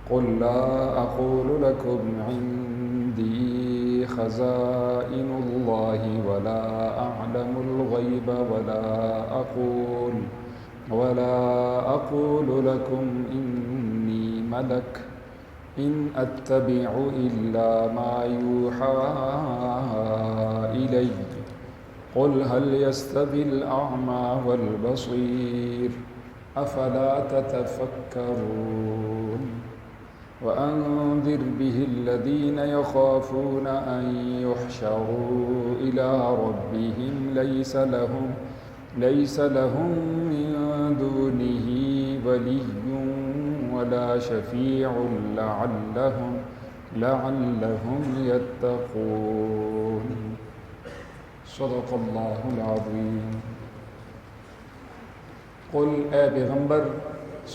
قل لا أقول لكم عندي خزائن الله ولا أعلم الغيب ولا أقول لكم إني ملك إن أتبع إلا ما يوحى إلي قل هل يستوي الأعمى والبصير أفلا تتفكرون وأنذر به الذين يخافون أن يحشروا إلى ربهم ليس لهم من دونه ولي ولا شفيع لعلهم يتقون صدق اللہ العظیم۔ قل اے پیغمبر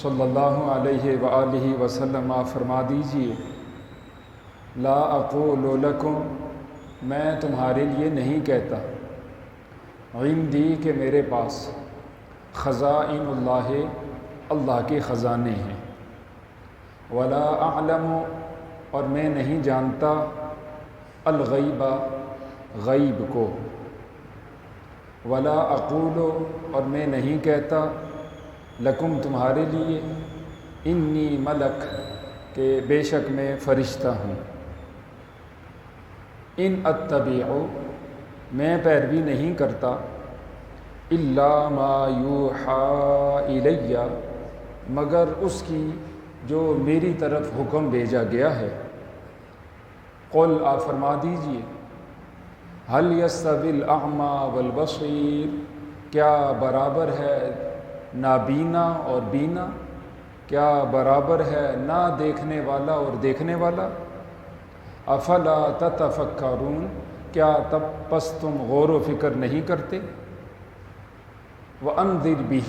صلی اللہ علیہ وآلہ وسلم آپ فرما دیجئے، لا اقول لکم، میں تمہارے لیے نہیں کہتا، عندی کہ میرے پاس، خزائن اللہ، اللہ کے خزانے ہیں، ولا اعلم، اور میں نہیں جانتا، الغیب، غیب کو، ولا اقول، اور میں نہیں کہتا، لکم تمہارے لیے، انی ملک، کہ بے شک میں فرشتہ ہوں، ان اتبع، میں پیروی نہیں کرتا، الا ما یوحی الی، مگر اس کی جو میری طرف حکم بھیجا گیا ہے، قل آپ فرما دیجئے، هل يستوي الأعمى والبصير، کیا برابر ہے نابینا اور بینا، کیا برابر ہے نہ دیکھنے والا اور دیکھنے والا، افلا تتفکرون، کیا تب پس تم غور و فکر نہیں کرتے، وانذر به،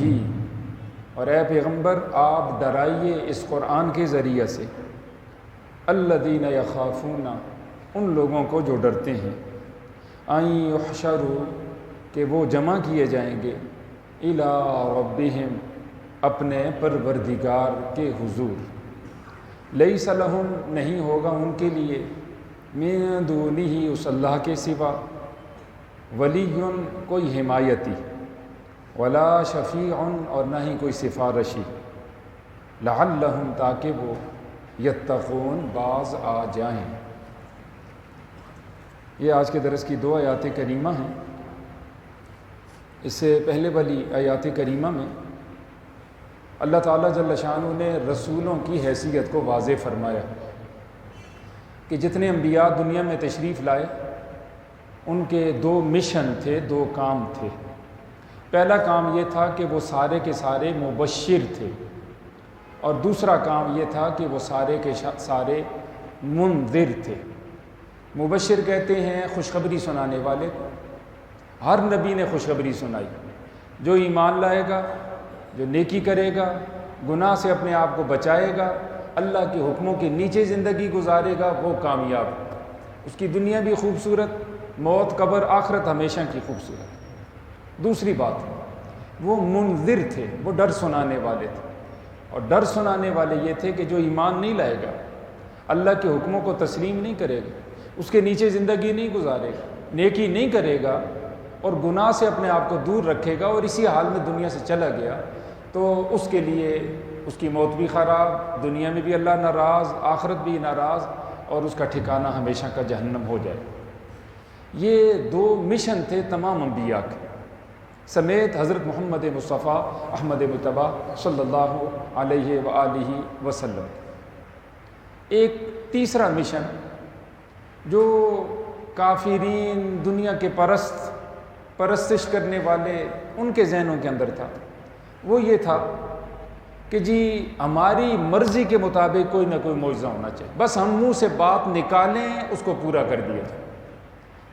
اور اے پیغمبر آپ ڈرائیے اس قرآن کے ذریعے سے، الذین یخافون، ان لوگوں کو جو ڈرتے ہیں، ان یحشروا، کہ وہ جمع کیے جائیں گے، الی ربہم، اپنے پروردگار کے حضور، لیس لہم، نہیں ہوگا ان کے لیے، من دونہ، اس اللہ کے سوا، ولی، کوئی حمایتی، ولا شفیع، اور نہ ہی کوئی سفارشی، لعلہم، تاکہ وہ یتقون، باز آ جائیں۔ یہ آج کے درس کی 2 آیات کریمہ ہیں۔ اس سے پہلے والی آیات کریمہ میں اللہ تعالیٰ جل شانہ نے رسولوں کی حیثیت کو واضح فرمایا کہ جتنے انبیاء دنیا میں تشریف لائے ان کے 2 مشن تھے، 2 کام تھے۔ پہلا کام یہ تھا کہ وہ سارے کے سارے مبشر تھے، اور دوسرا کام یہ تھا کہ وہ سارے کے سارے منذر تھے۔ مبشر کہتے ہیں خوشخبری سنانے والے کو، ہر نبی نے خوشخبری سنائی، جو ایمان لائے گا، جو نیکی کرے گا، گناہ سے اپنے آپ کو بچائے گا، اللہ کے حکموں کے نیچے زندگی گزارے گا، وہ کامیاب، اس کی دنیا بھی خوبصورت، موت، قبر، آخرت ہمیشہ کی خوبصورت۔ دوسری بات، وہ منذر تھے، وہ ڈر سنانے والے تھے، اور ڈر سنانے والے یہ تھے کہ جو ایمان نہیں لائے گا، اللہ کے حکموں کو تسلیم نہیں کرے گا، اس کے نیچے زندگی نہیں گزارے گا، نیکی نہیں کرے گا، اور گناہ سے اپنے آپ کو دور رکھے گا، اور اسی حال میں دنیا سے چلا گیا، تو اس کے لیے اس کی موت بھی خراب، دنیا میں بھی اللہ ناراض، آخرت بھی ناراض، اور اس کا ٹھکانہ ہمیشہ کا جہنم ہو جائے۔ یہ 2 مشن تھے تمام انبیاء کے، سمیت حضرت محمد مصطفیٰ احمد مجتبیٰ صلی اللہ علیہ وآلہ وسلم۔ ایک تیسرا مشن جو کافرین، دنیا کے پرستش کرنے والے، ان کے ذہنوں کے اندر تھا، وہ یہ تھا کہ جی ہماری مرضی کے مطابق کوئی نہ کوئی معجزہ ہونا چاہیے، بس ہم منہ سے بات نکالیں، اس کو پورا کر دیا جائے۔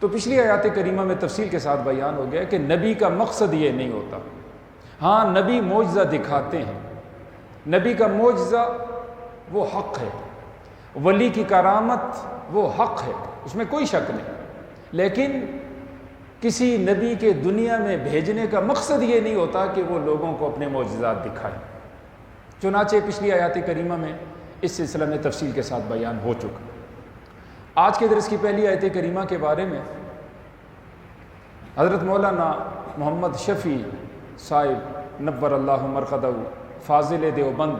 تو پچھلی آیات کریمہ میں تفصیل کے ساتھ بیان ہو گیا کہ نبی کا مقصد یہ نہیں ہوتا، ہاں نبی معجزہ دکھاتے ہیں، نبی کا معجزہ وہ حق ہے، ولی کی کرامت وہ حق ہے، اس میں کوئی شک نہیں، لیکن کسی نبی کے دنیا میں بھیجنے کا مقصد یہ نہیں ہوتا کہ وہ لوگوں کو اپنے معجزات دکھائیں۔ چنانچہ پچھلی آیات کریمہ میں اس سلسلہ میں تفصیل کے ساتھ بیان ہو چکا۔ آج کے درس کی پہلی آیت کریمہ کے بارے میں حضرت مولانا محمد شفیع صاحب نور اللہ مرقدہ فاضل دیوبند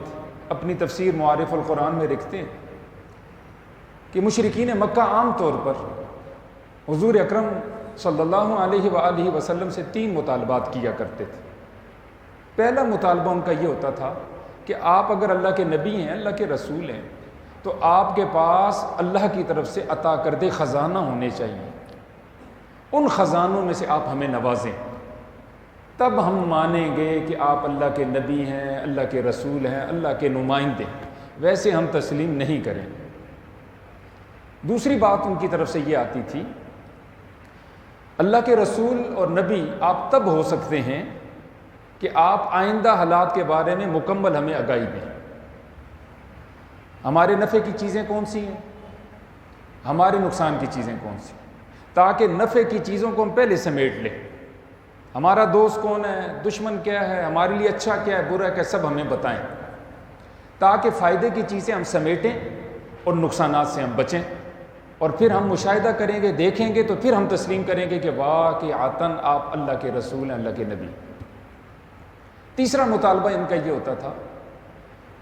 اپنی تفسیر معارف القرآن میں لکھتے ہیں کہ مشرکین مکہ عام طور پر حضور اکرم صلی اللہ علیہ وآلہ وسلم سے 3 مطالبات کیا کرتے تھے۔ پہلا مطالبہ ان کا یہ ہوتا تھا کہ آپ اگر اللہ کے نبی ہیں، اللہ کے رسول ہیں، تو آپ کے پاس اللہ کی طرف سے عطا کردہ خزانہ ہونے چاہیے، ان خزانوں میں سے آپ ہمیں نوازیں، تب ہم مانیں گے کہ آپ اللہ کے نبی ہیں، اللہ کے رسول ہیں، اللہ کے نمائندے، ویسے ہم تسلیم نہیں کریں۔ دوسری بات ان کی طرف سے یہ آتی تھی، اللہ کے رسول اور نبی آپ تب ہو سکتے ہیں کہ آپ آئندہ حالات کے بارے میں مکمل ہمیں آگاہی دیں۔ ہمارے نفع کی چیزیں کون سی ہیں، ہمارے نقصان کی چیزیں کون سی ہیں، تاکہ نفع کی چیزوں کو ہم پہلے سمیٹ لیں۔ ہمارا دوست کون ہے، دشمن کیا ہے، ہمارے لیے اچھا کیا ہے، برا کیا ہے، سب ہمیں بتائیں، تاکہ فائدے کی چیزیں ہم سمیٹیں اور نقصانات سے ہم بچیں، اور پھر ہم مشاہدہ کریں گے، دیکھیں گے، تو پھر ہم تسلیم کریں گے کہ واقعتاً آپ اللہ کے رسول ہیں، اللہ کے نبی۔ تیسرا مطالبہ ان کا یہ ہوتا تھا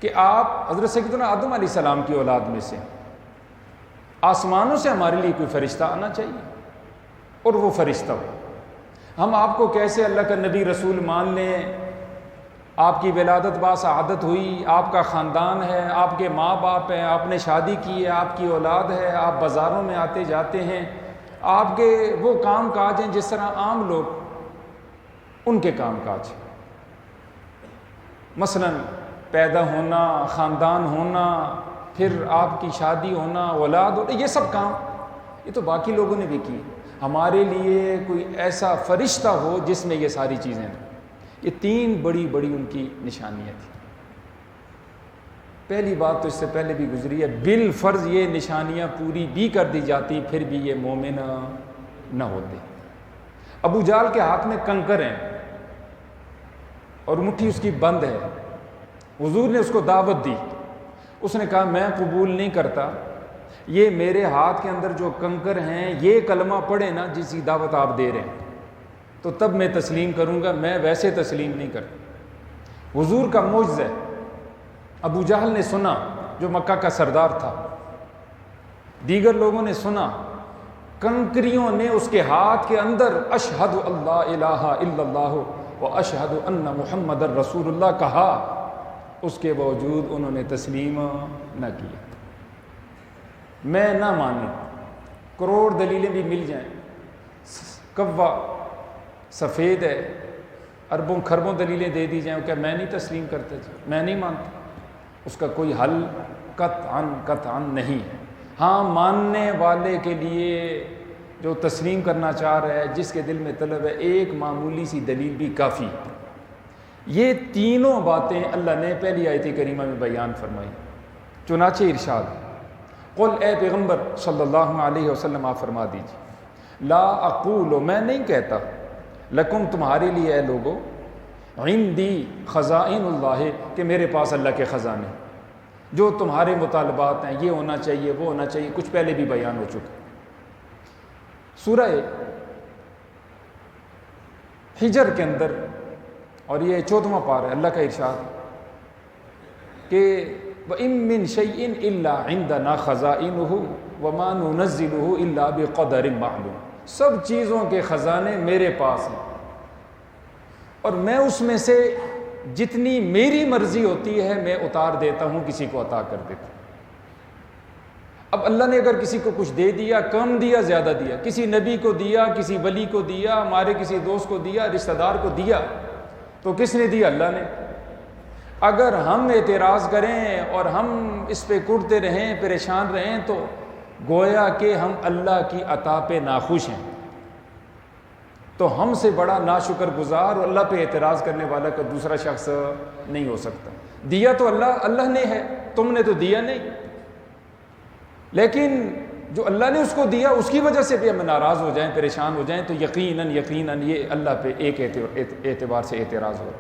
کہ آپ حضرت سیدنا آدم علیہ السلام کی اولاد میں سے آسمانوں سے ہمارے لیے کوئی فرشتہ آنا چاہیے، اور وہ فرشتہ ہو۔ ہم آپ کو کیسے اللہ کا نبی رسول مان لیں، آپ کی ولادت باسعادت ہوئی، آپ کا خاندان ہے، آپ کے ماں باپ ہیں، آپ نے شادی کی ہے، آپ کی اولاد ہے، آپ بازاروں میں آتے جاتے ہیں، آپ کے وہ کام کاج ہیں جس طرح عام لوگ ان کے کام کاج ہیں، مثلا پیدا ہونا، خاندان ہونا، پھر آپ کی شادی ہونا، اولاد ہونا، یہ سب کام یہ تو باقی لوگوں نے بھی کی۔ ہمارے لیے کوئی ایسا فرشتہ ہو جس میں یہ ساری چیزیں ہیں۔ یہ 3 بڑی بڑی ان کی نشانیاں تھیں۔ پہلی بات تو اس سے پہلے بھی گزری ہے، بالفرض یہ نشانیاں پوری بھی کر دی جاتی پھر بھی یہ مومن نہ ہوتے۔ ابو جہل کے ہاتھ میں کنکر ہیں اور مٹھی اس کی بند ہے، حضور نے اس کو دعوت دی، اس نے کہا میں قبول نہیں کرتا، یہ میرے ہاتھ کے اندر جو کنکر ہیں یہ کلمہ پڑھے نا جس کی دعوت آپ دے رہے ہیں تو تب میں تسلیم کروں گا، میں ویسے تسلیم نہیں کرتا۔ حضور کا معجزہ ہے۔ ابو جہل نے سنا، جو مکہ کا سردار تھا، دیگر لوگوں نے سنا، کنکریوں نے اس کے ہاتھ کے اندر اشہد اللہ الہ الا اللہ و اشہد ان محمد رسول اللہ کہا، اس کے باوجود انہوں نے تسلیم نہ کیا۔ میں نہ مانوں، کروڑ دلیلیں بھی مل جائیں، کوا سفید ہے، اربوں کھربوں دلیلیں دے دی جائیں کہ میں نہیں تسلیم کرتا، میں نہیں مانتا، اس کا کوئی حل قطعاً نہیں ہے۔ ہاں، ماننے والے کے لیے جو تسلیم کرنا چاہ رہا ہے، جس کے دل میں طلب ہے، ایک معمولی سی دلیل بھی کافی ہے۔ یہ تینوں باتیں اللہ نے پہلی آیت کریمہ میں بیان فرمائی۔ چنانچہ ارشاد، قل اے پیغمبر صلی اللہ علیہ وسلم آپ فرما دیجیے، لا اقول، میں نہیں کہتا، لکم تمہارے لیے اے لوگو، عندی خزائن اللہ، کہ میرے پاس اللہ کے خزانے، جو تمہارے مطالبات ہیں یہ ہونا چاہیے، وہ ہونا چاہیے، کچھ پہلے بھی بیان ہو چکا۔ سورہ ہجر کے اندر، اور یہ 14واں پارہ ہے، اللہ کا ارشاد کہ وَإِن مِّن شَيْءٍ إِلَّا عِندَنَا خَزَائِنُهُ وَمَا نُنَزِّلُهُ إِلَّا بِقَدَرٍ مَعْلُومٍ، سب چیزوں کے خزانے میرے پاس ہیں، اور میں اس میں سے جتنی میری مرضی ہوتی ہے میں اتار دیتا ہوں، کسی کو عطا کر دیتا ہوں۔ اب اللہ نے اگر کسی کو کچھ دے دیا، کم دیا، زیادہ دیا، کسی نبی کو دیا، کسی ولی کو دیا، ہمارے کسی دوست کو دیا، رشتہ دار کو دیا، تو کس نے دیا؟ اللہ نے۔ اگر ہم اعتراض کریں اور ہم اس پہ کڑتے رہیں، پریشان رہیں، تو گویا کہ ہم اللہ کی عطا پہ ناخوش ہیں، تو ہم سے بڑا ناشکر گزار اور اللہ پہ اعتراض کرنے والا کا دوسرا شخص نہیں ہو سکتا۔ دیا تو اللہ نے ہے، تم نے تو دیا نہیں، لیکن جو اللہ نے اس کو دیا اس کی وجہ سے بھی ہم ناراض ہو جائیں، پریشان ہو جائیں، تو یقیناً یہ اللہ پہ ایک اعتبار سے اعتراض ہو۔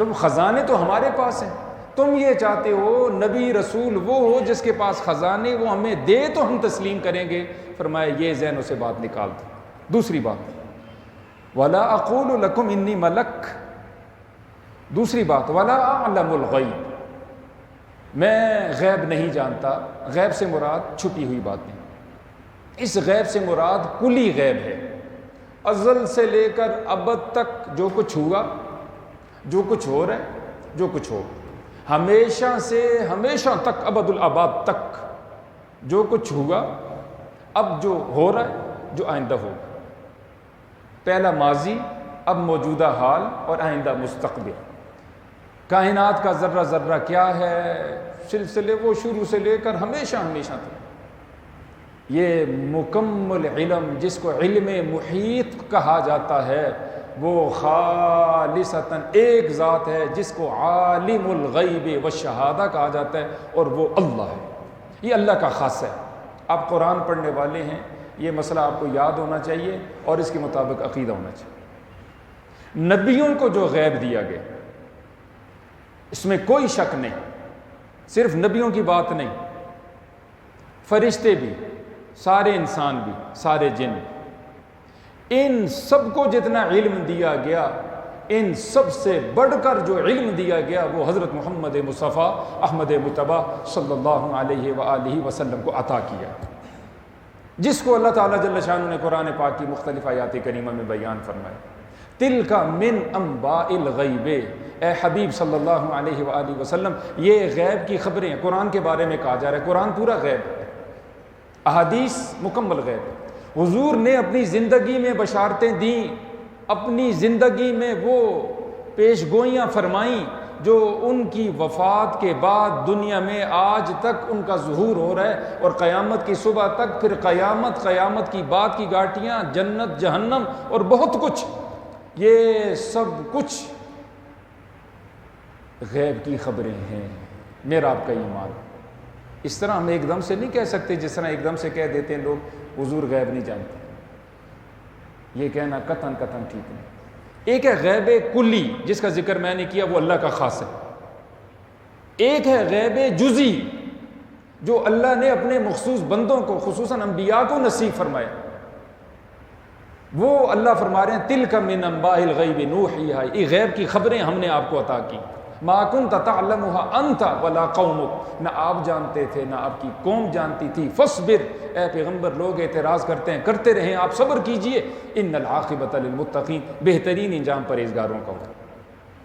تم خزانے تو ہمارے پاس ہیں، تم یہ چاہتے ہو نبی رسول وہ ہو جس کے پاس خزانے وہ ہمیں دے تو ہم تسلیم کریں گے۔ فرمایا یہ ذہنوں سے بات نکال دو۔ دوسری بات وَلَا أَقُولُ لَكُمْ إِنِّي مَلَكٌ، دوسری بات وَلَا أَعْلَمُ الْغَيْبَ، میں غیب نہیں جانتا۔ غیب سے مراد چھپی ہوئی باتیں، اس غیب سے مراد کلی غیب ہے، ازل سے لے کر ابد تک جو کچھ ہوا، جو کچھ ہو رہا ہے، جو کچھ ہو، ہمیشہ سے ہمیشہ تک، ابد الآباد تک جو کچھ ہوا، اب جو ہو رہا ہے، جو آئندہ ہوگا، پہلا ماضی، اب موجودہ حال اور آئندہ مستقبل۔ کائنات کا ذرہ ذرہ کیا ہے، سلسلے وہ شروع سے لے کر ہمیشہ ہمیشہ تک، یہ مکمل علم جس کو علم محیط کہا جاتا ہے، وہ خالصتاً ایک ذات ہے جس کو عالم الغیب والشہادہ کہا جاتا ہے، اور وہ اللہ ہے۔ یہ اللہ کا خاص ہے۔ آپ قرآن پڑھنے والے ہیں، یہ مسئلہ آپ کو یاد ہونا چاہیے اور اس کے مطابق عقیدہ ہونا چاہیے۔ نبیوں کو جو غیب دیا گیا اس میں کوئی شک نہیں، صرف نبیوں کی بات نہیں، فرشتے بھی، سارے انسان بھی، سارے جن بھی، ان سب کو جتنا علم دیا گیا، ان سب سے بڑھ کر جو علم دیا گیا وہ حضرت محمد مصطفیٰ احمد مجتبیٰ صلی اللہ علیہ وآلہ وسلم کو عطا کیا، جس کو اللہ تعالیٰ جل شانہ نے قرآن پاک کی مختلف آیات کریمہ میں بیان فرمایا۔ تلک من انباء الغیب، اے حبیب صلی اللہ علیہ وآلہ وسلم، یہ غیب کی خبریں ہیں۔ قرآن کے بارے میں کہا جا رہا ہے قرآن پورا غیب ہے، احادیث مکمل غیب ہے۔ حضور نے اپنی زندگی میں بشارتیں دیں، اپنی زندگی میں وہ پیش گوئیاں فرمائیں جو ان کی وفات کے بعد دنیا میں آج تک ان کا ظہور ہو رہا ہے، اور قیامت کی صبح تک، پھر قیامت کی بعد کی گھاٹیاں، جنت جہنم اور بہت کچھ، یہ سب کچھ غیب کی خبریں ہیں۔ میرا آپ کا ایمان، اس طرح ہم ایک دم سے نہیں کہہ سکتے جس طرح ایک دم سے کہہ دیتے ہیں لوگ حضور غیب نہیں جانتے، یہ کہنا قطعاً ٹھیک نہیں۔ ایک ہے غیب کلی جس کا ذکر میں نے کیا، وہ اللہ کا خاص ہے۔ ایک ہے غیب جزئی جو اللہ نے اپنے مخصوص بندوں کو، خصوصاً انبیاء کو نصیب فرمایا، وہ اللہ فرما رہے ہیں تلک من انباء الغیب نوحیھا، یہ غیب کی خبریں ہم نے آپ کو عطا کی۔ ما کنت تعلمها انت ولا قومک، نہ آپ جانتے تھے نہ آپ کی قوم جانتی تھی۔ فاصبر، اے پیغمبر لوگ اعتراض کرتے ہیں، کرتے رہیں، آپ صبر کیجئے۔ ان العاقبۃ للمتقین، بہترین انجام پرہیزگاروں کا ہوگا۔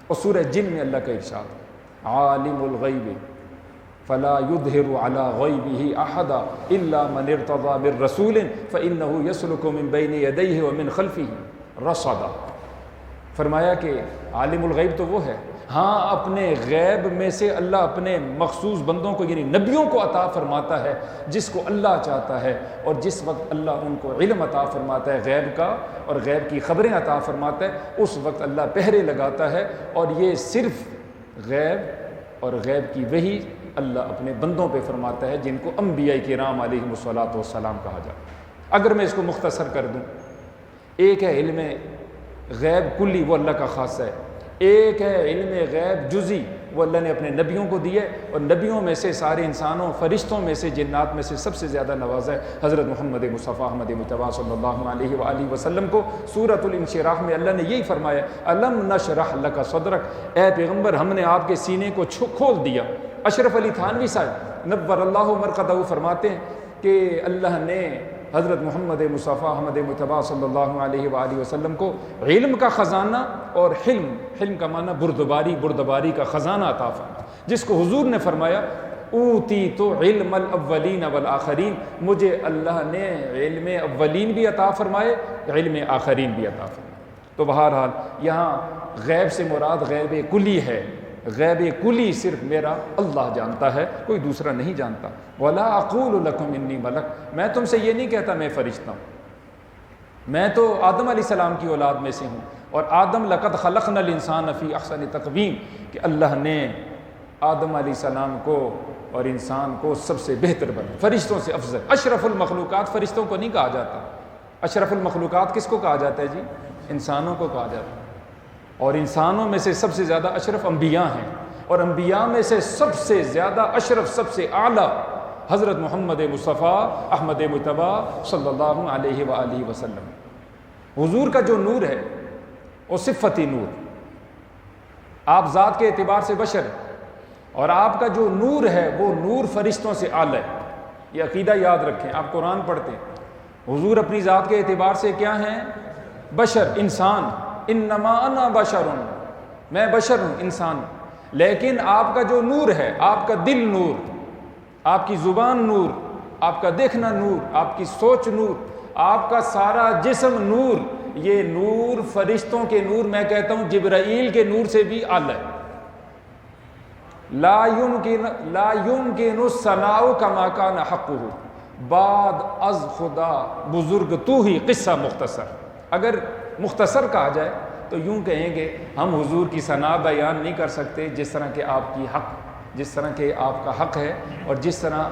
اور سورہ جن میں اللہ کا ارشاد، عالم الغیب فلا یظہر علی غیبہ احدا الا من ارتضی من رسول فانہ یسلک من بین یدیہ ومن خلفہ رصدا۔ فرمایا کہ عالم الغیب تو وہ ہے، ہاں اپنے غیب میں سے اللہ اپنے مخصوص بندوں کو یعنی نبیوں کو عطا فرماتا ہے جس کو اللہ چاہتا ہے، اور جس وقت اللہ ان کو علم عطا فرماتا ہے غیب کا اور غیب کی خبریں عطا فرماتا ہے، اس وقت اللہ پہرے لگاتا ہے۔ اور یہ صرف غیب اور غیب کی وحی اللہ اپنے بندوں پہ فرماتا ہے جن کو انبیاء کرام علیہم الصلاۃ والسلام کہا جاتا ہے۔ اگر میں اس کو مختصر کر دوں، ایک ہے علم غیب کلی، وہ اللہ کا خاص ہے، ایک ہے علم غیب جزئی، وہ اللہ نے اپنے نبیوں کو دیے، اور نبیوں میں سے سارے انسانوں، فرشتوں میں سے، جنات میں سے سب سے زیادہ نوازا ہے حضرت محمد مصطفیٰ احمد مجتبیٰ صلی اللہ علیہ وآلہ وسلم کو۔ سورۃ الانشراح میں اللہ نے یہی فرمایا، الم نشرح لک صدرک، اے پیغمبر ہم نے آپ کے سینے کو کھول دیا۔ اشرف علی تھانوی صاحب نور اللہ مرقدہ فرماتے ہیں کہ اللہ نے حضرت محمد مصطفیٰ احمد مجتبیٰ صلی اللہ علیہ وآلہ وسلم کو علم کا خزانہ اور حلم کا معنی بردباری کا خزانہ عطا فرمایا، جس کو حضور نے فرمایا اوتیت علم الاولین والآخرین، مجھے اللہ نے علم اولین بھی عطا فرمائے، علم آخرین بھی عطا فرمائے۔ تو بہرحال یہاں غیب سے مراد غیب کلی ہے، غیب کلی صرف میرا اللہ جانتا ہے، کوئی دوسرا نہیں جانتا۔ وَلَا أَقُولُ لَكُمْ إِنِّي مَلَكٌ، میں تم سے یہ نہیں کہتا میں فرشتہ ہوں، میں تو آدم علیہ السلام کی اولاد میں سے ہوں، اور آدم لَقَدْ خَلَقْنَا الْإِنسَانَ فِي أَحْسَنِ تَقْوِيمٍ، کہ اللہ نے آدم علیہ السلام کو اور انسان کو سب سے بہتر بنا، فرشتوں سے افضل۔ اشرف المخلوقات فرشتوں کو نہیں کہا جاتا، اشرف المخلوقات کس کو کہا جاتا ہے جی؟ انسانوں کو کہا جاتا ہے۔ اور انسانوں میں سے سب سے زیادہ اشرف انبیاء ہیں، اور انبیاء میں سے سب سے زیادہ اشرف، سب سے اعلیٰ حضرت محمد مصطفیٰ احمد مجتبیٰ صلی اللہ علیہ وآلہ وسلم۔ حضور کا جو نور ہے وہ صفتی نور، آپ ذات کے اعتبار سے بشر ہیں، اور آپ کا جو نور ہے وہ نور فرشتوں سے اعلیٰ ہے۔ یہ عقیدہ یاد رکھیں، آپ قرآن پڑھتے ہیں، حضور اپنی ذات کے اعتبار سے کیا ہیں؟ بشر، انسان، انما انا بشر، میں بشر ہوں، انسان ہوں۔ لیکن آپ کا جو نور ہے، آپ کا دل نور، آپ کی زبان نور، آپ کا دیکھنا نور، آپ کی سوچ نور، آپ کا سارا جسم نور، یہ نور فرشتوں کے نور، میں کہتا ہوں جبرائیل کے نور سے بھی اعلیٰ ہے۔ لا یمکن الثناء کما کان حقہ، بعد از خدا بزرگ تو ہی، قصہ مختصر۔ اگر مختصر کہا جائے تو یوں کہیں گے ہم حضور کی ثنا بیان نہیں کر سکتے جس طرح کہ آپ کی حق، جس طرح کہ آپ کا حق ہے اور جس طرح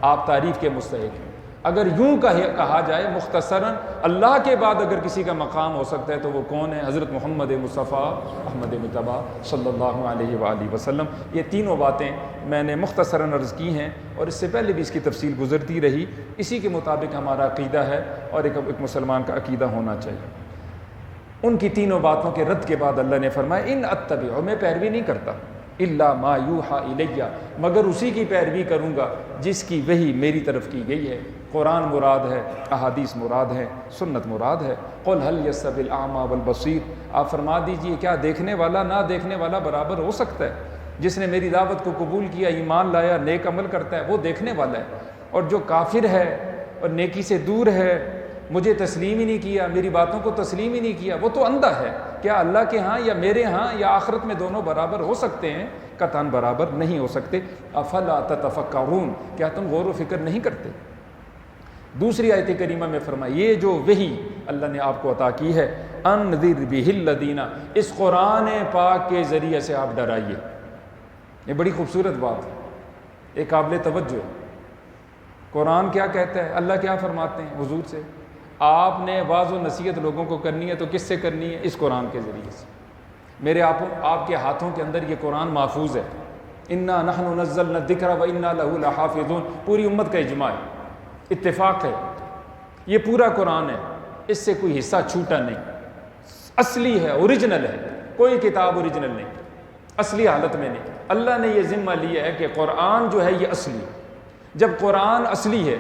آپ تعریف کے مستحق ہیں۔ اگر یوں کہا جائے مختصراً، اللہ کے بعد اگر کسی کا مقام ہو سکتا ہے تو وہ کون ہے؟ حضرت محمد مصطفیٰ احمد مجتبیٰ صلی اللہ علیہ وآلہ وسلم۔ یہ تینوں باتیں میں نے مختصراً عرض کی ہیں، اور اس سے پہلے بھی اس کی تفصیل گزرتی رہی۔ اسی کے مطابق ہمارا عقیدہ ہے، اور ایک مسلمان کا عقیدہ ہونا چاہیے۔ ان کی تینوں باتوں کے رد کے بعد اللہ نے فرمایا ان اتبع، میں پیروی نہیں کرتا، الا ما یوحى الیہ، مگر اسی کی پیروی کروں گا جس کی وحی میری طرف کی گئی ہے۔ قرآن مراد ہے، احادیث مراد ہے، سنت مراد ہے۔ قل هل يستوي الاعمى والبصير، آپ فرما دیجئے کیا دیکھنے والا نہ دیکھنے والا برابر ہو سکتا ہے؟ جس نے میری دعوت کو قبول کیا، ایمان لایا، نیک عمل کرتا ہے، وہ دیکھنے والا ہے، اور جو کافر ہے اور نیکی سے دور ہے، مجھے تسلیم ہی نہیں کیا، میری باتوں کو تسلیم ہی نہیں کیا، وہ تو اندھا ہے۔ کیا اللہ کے ہاں یا میرے ہاں یا آخرت میں دونوں برابر ہو سکتے ہیں؟ قطعاً برابر نہیں ہو سکتے۔ افلا تتفکرون، کیا تم غور و فکر نہیں کرتے؟ دوسری آیت کریمہ میں فرمایا یہ جو وحی اللہ نے آپ کو عطا کی ہے، انذر بہ الذین، اس قرآن پاک کے ذریعے سے آپ ڈرائیے۔ یہ بڑی خوبصورت بات ہے، ایک قابل توجہ ہے۔ قرآن کیا کہتا ہے، اللہ کیا فرماتے ہیں حضور سے؟ آپ نے واعظ و نصیحت لوگوں کو کرنی ہے تو کس سے کرنی ہے؟ اس قرآن کے ذریعے سے۔ میرے آپ کے ہاتھوں کے اندر یہ قرآن محفوظ ہے۔ انا نحن نزلنا الذکر وانا لہ لحافظون، پوری امت کا اجماع ہے، اتفاق ہے، یہ پورا قرآن ہے، اس سے کوئی حصہ چھوٹا نہیں، اصلی ہے، اوریجنل ہے، کوئی کتاب اوریجنل نہیں، اصلی حالت میں نہیں۔ اللہ نے یہ ذمہ لیا ہے کہ قرآن جو ہے یہ اصلی ہے۔ جب قرآن اصلی ہے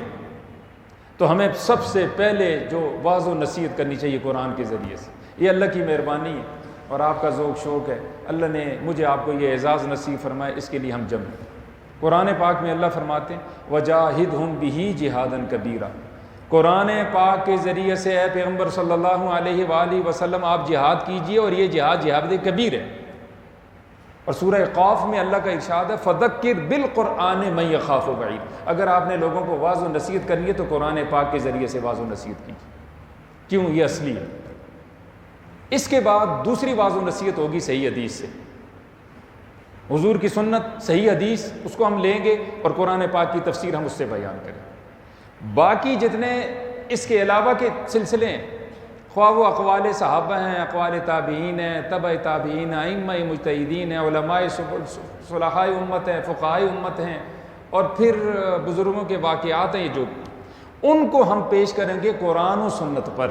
تو ہمیں سب سے پہلے جو واعظ و نصیحت کرنی چاہیے قرآن کے ذریعے سے۔ یہ اللہ کی مہربانی ہے اور آپ کا ذوق شوق ہے، اللہ نے مجھے آپ کو یہ اعزاز نصیب فرمائے، اس کے لیے ہم جمع ہیں۔ قرآن پاک میں اللہ فرماتے ہیں وجاہدہم بہ جہادا کبیرا، قرآن پاک کے ذریعے سے اے پیغمبر صلی اللہ علیہ وآلہ وسلم آپ جہاد کیجئے، اور یہ جہاد کبیر ہے۔ اور سورہ قاف میں اللہ کا ارشاد ہے فذکر بالقرآن من یخاف وعید، اگر آپ نے لوگوں کو واعظ و نصیحت کرنی ہے تو قرآن پاک کے ذریعے سے واعظ و نصیحت کیجیے، کیوں؟ یہ اصلی ہے۔ اس کے بعد دوسری واعظ و نصیحت ہوگی صحیح حدیث سے، حضور کی سنت، صحیح حدیث، اس کو ہم لیں گے اور قرآن پاک کی تفسیر ہم اس سے بیان کریں۔ باقی جتنے اس کے علاوہ کے سلسلے ہیں، خواہ وہ اقوال صحابہ ہیں، اقوال تابعین ہیں، تبع تابعین، ائمہ مجتہدین ہیں، علماء صلحاء امت ہیں، فقہاء امت ہیں، اور پھر بزرگوں کے واقعات ہیں، یہ جو ان کو ہم پیش کریں گے قرآن و سنت پر۔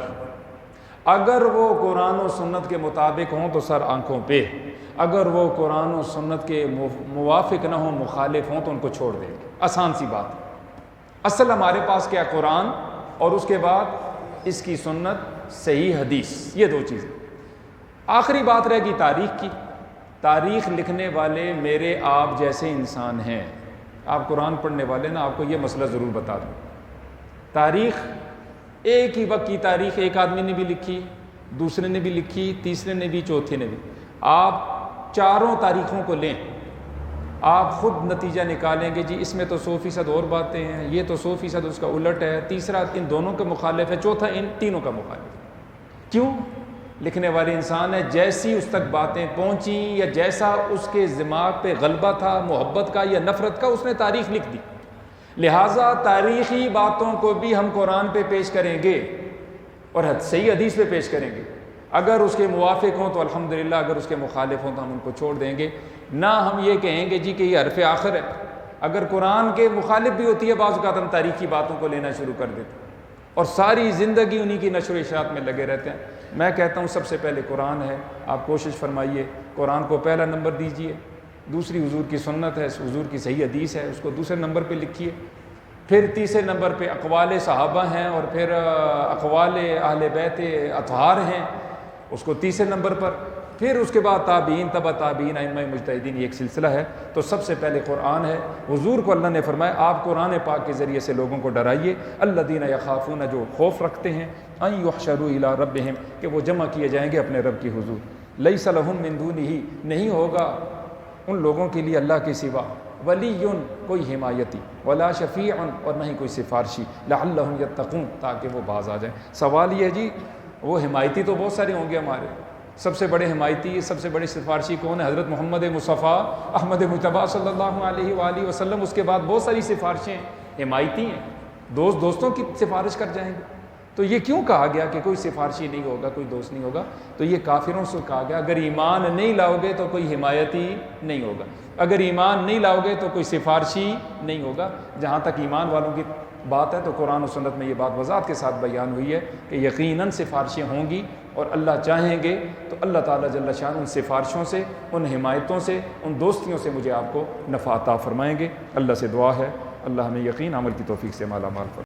اگر وہ قرآن و سنت کے مطابق ہوں تو سر آنکھوں پہ، اگر وہ قرآن و سنت کے موافق نہ ہوں، مخالف ہوں، تو ان کو چھوڑ دیں گے۔ آسان سی بات ہے۔ اصل ہمارے پاس کیا؟ قرآن، اور اس کے بعد اس کی سنت، صحیح حدیث، یہ دو چیزیں۔ آخری بات رہے گی تاریخ کی۔ تاریخ لکھنے والے میرے آپ جیسے انسان ہیں۔ آپ قرآن پڑھنے والے نا، آپ کو یہ مسئلہ ضرور بتا دوں، تاریخ ایک ہی وقت کی تاریخ ایک آدمی نے بھی لکھی، دوسرے نے بھی لکھی، تیسرے نے بھی، چوتھے نے بھی۔ آپ چاروں تاریخوں کو لیں، آپ خود نتیجہ نکالیں گے جی اس میں تو 100% اور باتیں ہیں، یہ تو 100% اس کا الٹ ہے، تیسرا ان دونوں کا مخالف ہے، چوتھا ان تینوں کا مخالف ہے۔ کیوں؟ لکھنے والے انسان ہے، جیسی اس تک باتیں پہنچیں یا جیسا اس کے دماغ پہ غلبہ تھا، محبت کا یا نفرت کا، اس نے تاریخ لکھ دی۔ لہٰذا تاریخی باتوں کو بھی ہم قرآن پہ پیش کریں گے اور صحیح حدیث پہ پیش کریں گے۔ اگر اس کے موافق ہوں تو الحمدللہ، اگر اس کے مخالف ہوں تو ہم ان کو چھوڑ دیں گے، نہ ہم یہ کہیں گے جی کہ یہ حرف آخر ہے۔ اگر قرآن کے مخالف بھی ہوتی ہے بعض اوقات ہم تاریخی باتوں کو لینا شروع کر دیتے ہیں اور ساری زندگی انہی کی نشر و اشاعت میں لگے رہتے ہیں۔ میں کہتا ہوں سب سے پہلے قرآن ہے، آپ کوشش فرمائیے قرآن کو پہلا نمبر دیجئے، دوسری حضور کی سنت ہے، حضور کی صحیح حدیث ہے، اس کو دوسرے نمبر پہ لکھیے، پھر تیسرے نمبر پہ اقوال صحابہ ہیں اور پھر اقوال اہل بیت اطہار ہیں، اس کو تیسرے نمبر پر، پھر اس کے بعد تابعین، تبع تابعین، ائمہ مجتہدین، یہ ایک سلسلہ ہے۔ تو سب سے پہلے قرآن ہے۔ حضور کو اللہ نے فرمایا آپ قرآن پاک کے ذریعے سے لوگوں کو ڈرائیے، الذین یخافون، جو خوف رکھتے ہیں، ان یحشروا الی ربہم، کہ وہ جمع کیے جائیں گے اپنے رب کی حضور، لیس لہم من دونہ، نہیں ہوگا ان لوگوں کے لیے اللہ کے سوا، ولی، کوئی حمایتی، ولا شفیع، اور نہ ہی کوئی سفارشی، لعلہم یتقون، تاکہ وہ باز آ جائیں۔ سوال یہ ہے جی وہ حمایتی تو بہت سارے ہوں گے ہمارے، سب سے بڑے حمایتی، سب سے بڑی سفارشی کون ہے؟ حضرت محمد مصطفیٰ احمد مجتبیٰ صلی اللہ علیہ وآلہ وسلم۔ اس کے بعد بہت ساری سفارشیں حمایتی ہیں، دوست دوستوں کی سفارش کر جائیں گے۔ تو یہ کیوں کہا گیا کہ کوئی سفارشی نہیں ہوگا، کوئی دوست نہیں ہوگا؟ تو یہ کافروں سے کہا گیا اگر ایمان نہیں لاؤ گے تو کوئی حمایتی نہیں ہوگا، اگر ایمان نہیں لاؤ گے تو کوئی سفارشی نہیں ہوگا۔ جہاں تک ایمان والوں کی بات ہے تو قرآن و سنت میں یہ بات وضاحت کے ساتھ بیان ہوئی ہے کہ یقیناً سفارشیں ہوں گی، اور اللہ چاہیں گے تو اللہ تعالیٰ جل شان ان سفارشوں سے، ان حمایتوں سے، ان دوستیوں سے مجھے آپ کو نفع عطا فرمائیں گے۔ اللہ سے دعا ہے اللہ ہمیں یقین عمل کی توفیق سے مالا مال فرمائے۔